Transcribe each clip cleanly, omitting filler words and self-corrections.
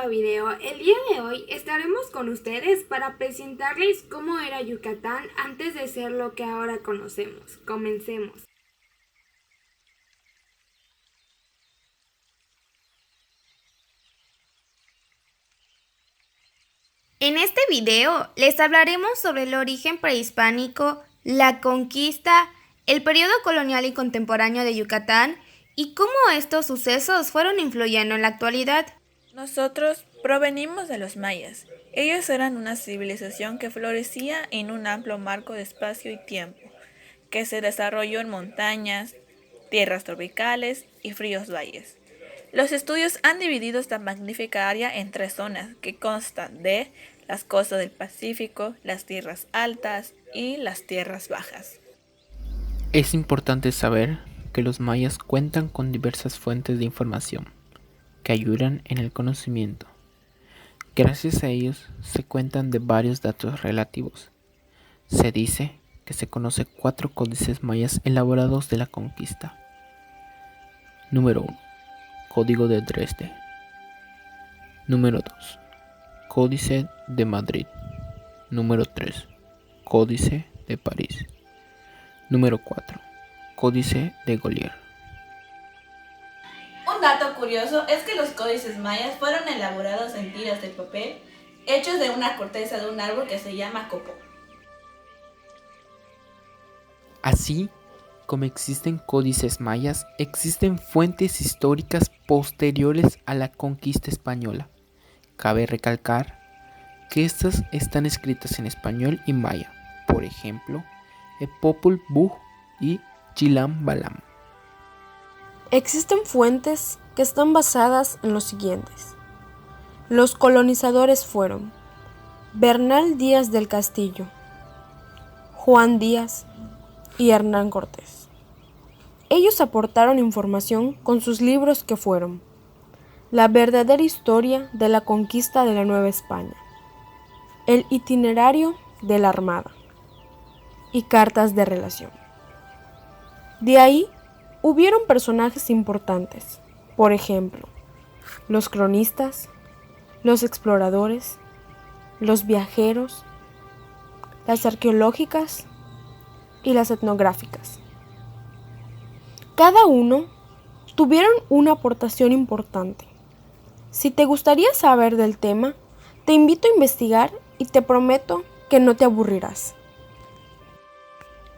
nuevo video. El día de hoy estaremos con ustedes para presentarles cómo era Yucatán antes de ser lo que ahora conocemos. Comencemos. En este video les hablaremos sobre el origen prehispánico, la conquista, el periodo colonial y contemporáneo de Yucatán y cómo estos sucesos fueron influyendo en la actualidad. Nosotros provenimos de los mayas. Ellos eran una civilización que florecía en un amplio marco de espacio y tiempo, que se desarrolló en montañas, tierras tropicales y fríos valles. Los estudios han dividido esta magnífica área en tres zonas que constan de las costas del Pacífico, las tierras altas y las tierras bajas. Es importante saber que los mayas cuentan con diversas fuentes de información que ayudan en el conocimiento. Gracias a ellos se cuentan de varios datos relativos. Se dice que se conoce 4 códices mayas elaborados de la conquista. Número 1. Código de Dresde. Número 2. Códice de Madrid. Número 3. Códice de París. Número 4. Códice de Golier. Un dato curioso es que los códices mayas fueron elaborados en tiras de papel hechos de una corteza de un árbol que se llama copo. Así como existen códices mayas, existen fuentes históricas posteriores a la conquista española. Cabe recalcar que estas están escritas en español y maya, por ejemplo, el Popol Vuh y Chilam Balam. Existen fuentes que están basadas en los siguientes. Los colonizadores fueron Bernal Díaz del Castillo, Juan Díaz y Hernán Cortés. Ellos aportaron información con sus libros que fueron La verdadera historia de la conquista de la Nueva España, El itinerario de la Armada y Cartas de relación. De ahí hubieron personajes importantes, por ejemplo, los cronistas, los exploradores, los viajeros, las arqueológicas y las etnográficas. Cada uno tuvieron una aportación importante. Si te gustaría saber del tema, te invito a investigar y te prometo que no te aburrirás.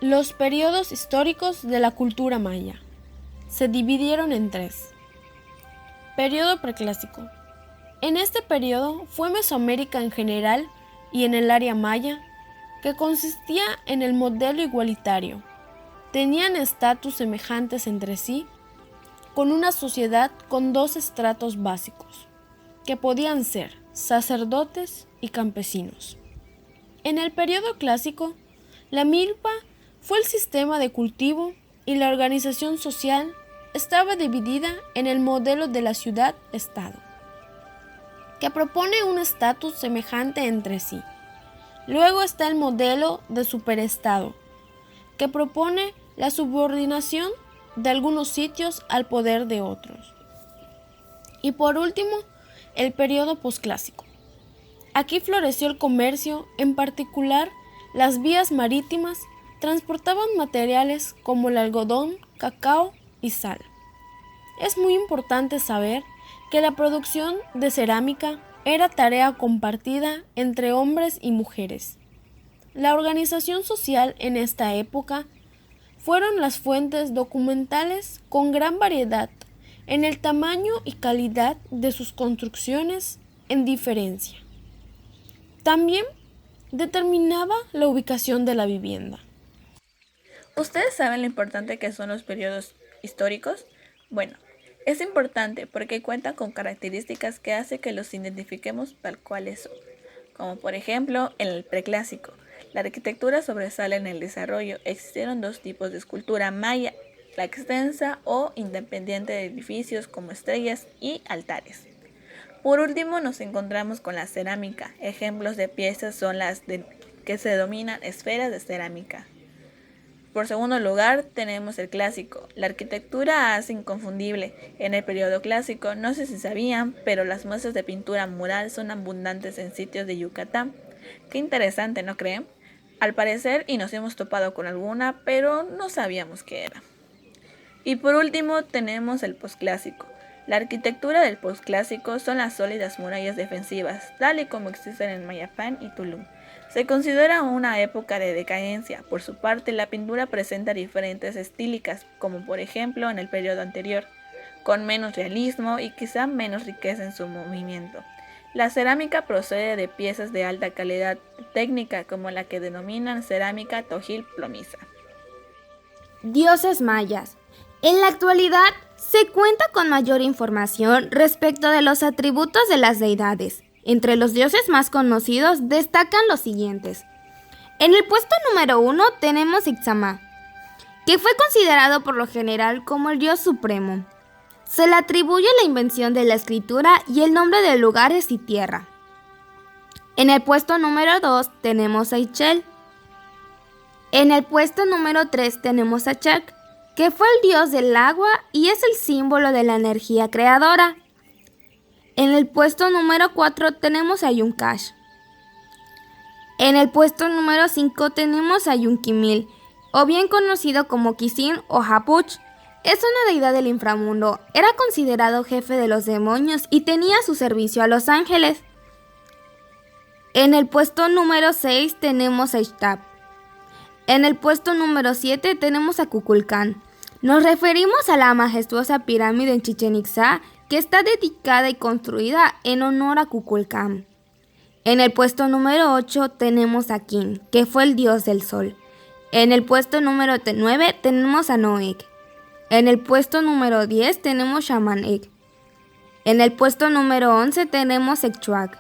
Los periodos históricos de la cultura maya se dividieron en 3. Periodo preclásico. En este periodo fue Mesoamérica en general y en el área maya, que consistía en el modelo igualitario. Tenían estatus semejantes entre sí, con una sociedad con 2 estratos básicos, que podían ser sacerdotes y campesinos. En el periodo clásico, la milpa fue el sistema de cultivo y la organización social estaba dividida en el modelo de la ciudad-estado, que propone un estatus semejante entre sí. Luego está el modelo de superestado, que propone la subordinación de algunos sitios al poder de otros. Y por último, el periodo posclásico. Aquí floreció el comercio, en particular las vías marítimas transportaban materiales como el algodón, cacao y sal. Es muy importante saber que la producción de cerámica era tarea compartida entre hombres y mujeres. La organización social en esta época fueron las fuentes documentales con gran variedad en el tamaño y calidad de sus construcciones en diferencia. También determinaba la ubicación de la vivienda. ¿Ustedes saben lo importante que son los periodos históricos? Bueno, es importante porque cuentan con características que hace que los identifiquemos tal cuales son, como por ejemplo en el preclásico. La arquitectura sobresale en el desarrollo. Existieron 2 tipos de escultura maya, la extensa o independiente de edificios como estrellas y altares. Por último nos encontramos con la cerámica. Ejemplos de piezas son las que se denominan esferas de cerámica. por segundo lugar tenemos el clásico. La arquitectura hace inconfundible. En el periodo clásico, no sé si sabían, pero las muestras de pintura mural son abundantes en sitios de Yucatán. Qué interesante, ¿no creen? Al parecer, y nos hemos topado con alguna, pero no sabíamos qué era. Y por último tenemos el posclásico. La arquitectura del posclásico son las sólidas murallas defensivas, tal y como existen en Mayapán y Tulum. Se considera una época de decadencia. Por su parte, la pintura presenta diferentes estílicas, como por ejemplo en el periodo anterior, con menos realismo y quizá menos riqueza en su movimiento. La cerámica procede de piezas de alta calidad técnica, como la que denominan cerámica tojil plomiza. Dioses mayas. En la actualidad se cuenta con mayor información respecto de los atributos de las deidades. Entre los dioses más conocidos destacan los siguientes. En el puesto número 1 tenemos Itzamá, que fue considerado por lo general como el dios supremo. Se le atribuye la invención de la escritura y el nombre de lugares y tierra. En el puesto número 2 tenemos a Ichel. En el puesto número 3 tenemos a Chak, que fue el dios del agua y es el símbolo de la energía creadora. En el puesto número 4 tenemos a Yunkash. En el puesto número 5 tenemos a Yunkimil, o bien conocido como Kisin o Hapuch. Es una deidad del inframundo. Era considerado jefe de los demonios y tenía a su servicio a los ángeles. En el puesto número 6 tenemos a Ishtab. En el puesto número 7 tenemos a Kukulcán. Nos referimos a la majestuosa pirámide en Chichén Itzá, que está dedicada y construida en honor a Kukulcán. En el puesto número 8 tenemos a Kin, que fue el dios del sol. En el puesto número 9 tenemos a Noek. En el puesto número 10 tenemos Shamanek. En el puesto número 11 tenemos Ekchuak.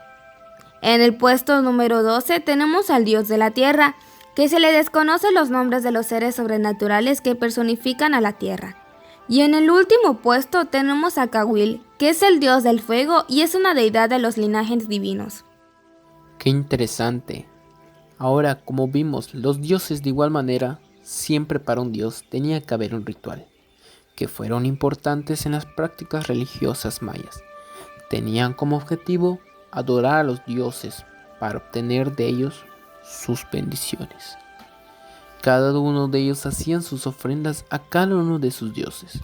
En el puesto número 12 tenemos al dios de la tierra, que se le desconocen los nombres de los seres sobrenaturales que personifican a la tierra. Y en el último puesto tenemos a Kawil, que es el dios del fuego y es una deidad de los linajes divinos. Qué interesante. Ahora, como vimos, los dioses de igual manera, siempre para un dios tenía que haber un ritual, que fueron importantes en las prácticas religiosas mayas. Tenían como objetivo adorar a los dioses para obtener de ellos sus bendiciones. Cada uno de ellos hacían sus ofrendas a cada uno de sus dioses.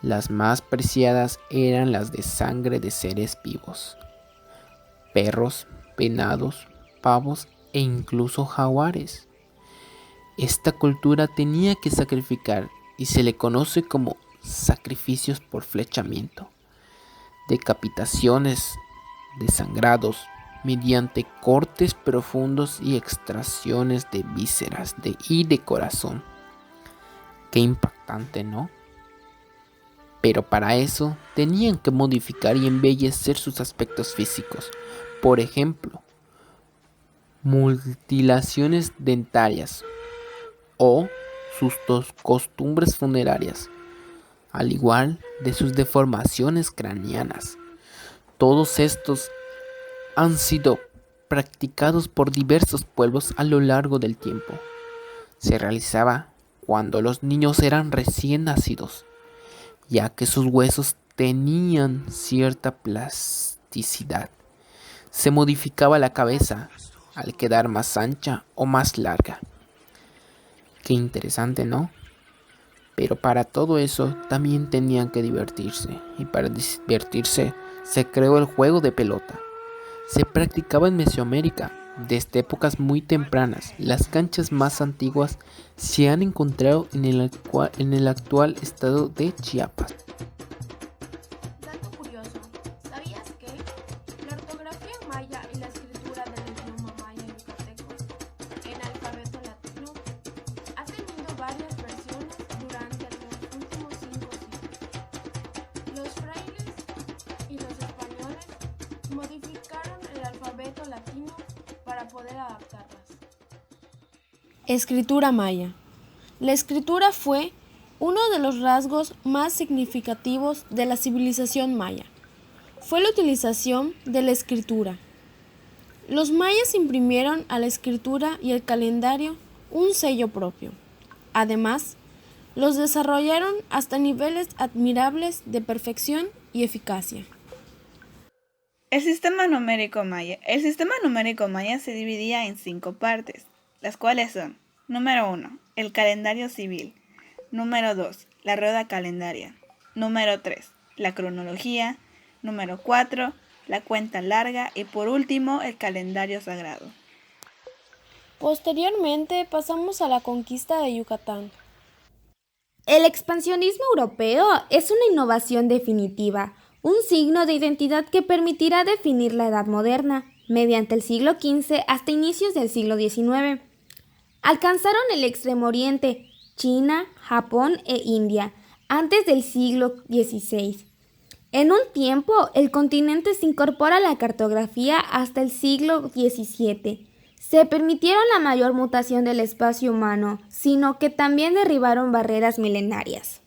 Las más preciadas eran las de sangre de seres vivos: perros, venados, pavos e incluso jaguares. Esta cultura tenía que sacrificar y se le conoce como sacrificios por flechamiento, decapitaciones, desangrados, mediante cortes profundos y extracciones de vísceras y de corazón. Qué impactante, ¿no? Pero para eso tenían que modificar y embellecer sus aspectos físicos. Por ejemplo, mutilaciones dentarias o sus costumbres funerarias, al igual de sus deformaciones craneanas. Todos estos han sido practicados por diversos pueblos a lo largo del tiempo. Se realizaba cuando los niños eran recién nacidos, ya que sus huesos tenían cierta plasticidad. Se modificaba la cabeza al quedar más ancha o más larga. Qué interesante, ¿no? Pero para todo eso también tenían que divertirse, y para divertirse se creó el juego de pelota. Se practicaba en Mesoamérica desde épocas muy tempranas. Las canchas más antiguas se han encontrado en el actual estado de Chiapas. Dato curioso, ¿sabías que la ortografía maya y la escritura del idioma maya yucateco en alfabeto latino ha tenido varias versiones durante los últimos 5 siglos? Los frailes y los españoles modificaron el alfabeto latino para poder adaptarlas. Escritura maya. La escritura fue uno de los rasgos más significativos de la civilización maya. Fue la utilización de la escritura. Los mayas imprimieron a la escritura y al calendario un sello propio. Además, los desarrollaron hasta niveles admirables de perfección y eficacia. El sistema numérico maya. El sistema numérico maya se dividía en 5 partes, las cuales son: número 1, el calendario civil; número 2, la rueda calendaria; número 3, la cronología; número 4, la cuenta larga; y por último, el calendario sagrado. Posteriormente pasamos a la conquista de Yucatán. El expansionismo europeo es una innovación definitiva, un signo de identidad que permitirá definir la Edad Moderna, mediante el siglo XV hasta inicios del siglo XIX. Alcanzaron el Extremo Oriente, China, Japón e India, antes del siglo XVI. En un tiempo, el continente se incorpora a la cartografía hasta el siglo XVII. Se permitieron la mayor mutación del espacio humano, sino que también derribaron barreras milenarias.